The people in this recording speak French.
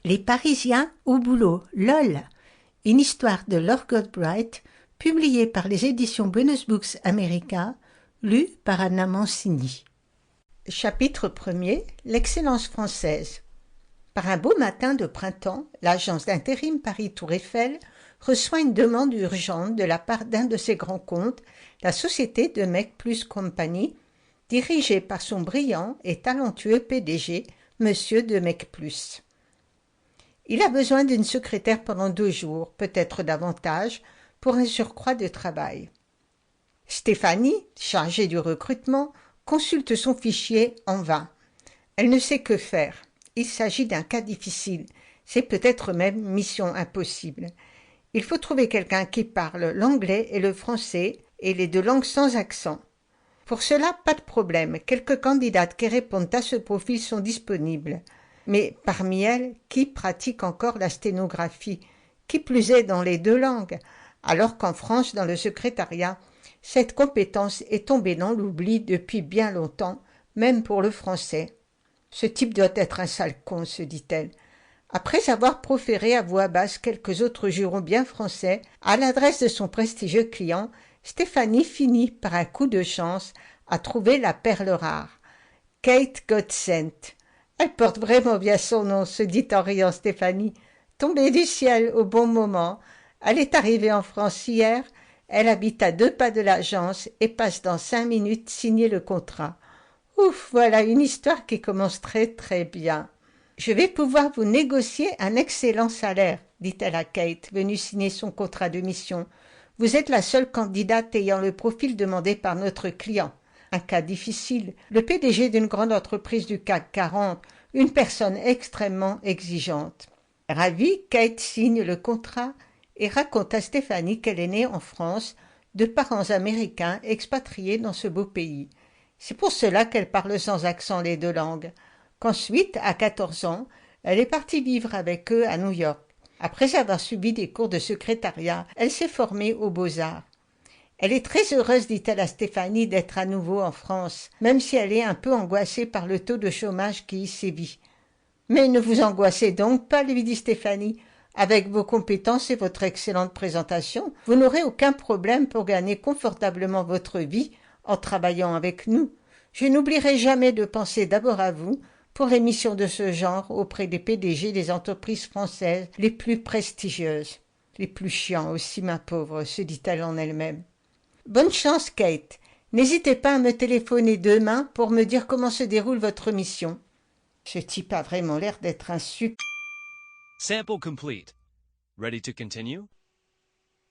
Les Parisiens au boulot, LOL. Une histoire de Laure Goldbright, publiée par les éditions Bonus Books America, lue par Anna Mancini. Chapitre 1er. L'excellence française. Par un beau matin de printemps, l'agence d'intérim Paris-Tour Eiffel reçoit une demande urgente de la part d'un de ses grands comptes, la société de Mec Plus Company, dirigée par son brillant et talentueux PDG, Monsieur de Mec Plus. Il a besoin d'une secrétaire pendant 2 jours, peut-être davantage, pour un surcroît de travail. Stéphanie, chargée du recrutement, consulte son fichier en vain. Elle ne sait que faire. Il s'agit d'un cas difficile. C'est peut-être même mission impossible. Il faut trouver quelqu'un qui parle l'anglais et le français et les 2 langues sans accent. Pour cela, pas de problème. Quelques candidates qui répondent à ce profil sont disponibles. Mais parmi elles, qui pratique encore la sténographie, qui plus est dans les 2 langues, alors qu'en France, dans le secrétariat, cette compétence est tombée dans l'oubli depuis bien longtemps, même pour le français. Ce type doit être un sale con, se dit-elle. Après avoir proféré à voix basse quelques autres jurons bien français, à l'adresse de son prestigieux client, Stéphanie finit par un coup de chance à trouver la perle rare. Kate Godsent. Elle porte vraiment bien son nom, se dit en riant Stéphanie. Tombée du ciel au bon moment. Elle est arrivée en France hier, elle habite à 2 pas de l'agence et passe dans 5 minutes signer le contrat. Ouf, voilà une histoire qui commence très très bien. Je vais pouvoir vous négocier un excellent salaire, dit-elle à Kate, venue signer son contrat de mission. Vous êtes la seule candidate ayant le profil demandé par notre client. Un cas difficile, le PDG d'une grande entreprise du CAC 40, une personne extrêmement exigeante. Ravie, Kate signe le contrat et raconte à Stéphanie qu'elle est née en France, de parents américains expatriés dans ce beau pays. C'est pour cela qu'elle parle sans accent les 2 langues. Qu'ensuite, à 14 ans, elle est partie vivre avec eux à New York. Après avoir suivi des cours de secrétariat, elle s'est formée aux Beaux-Arts. Elle est très heureuse, dit-elle à Stéphanie, d'être à nouveau en France, même si elle est un peu angoissée par le taux de chômage qui y sévit. « Mais ne vous angoissez donc pas, lui dit Stéphanie. Avec vos compétences et votre excellente présentation, vous n'aurez aucun problème pour gagner confortablement votre vie en travaillant avec nous. Je n'oublierai jamais de penser d'abord à vous pour les missions de ce genre auprès des PDG des entreprises françaises les plus prestigieuses. Les plus chiants aussi, ma pauvre, se dit-elle en elle-même. Bonne chance, Kate. N'hésitez pas à me téléphoner demain pour me dire comment se déroule votre mission. Ce type a vraiment l'air d'être un super... Sample complete. Ready to continue?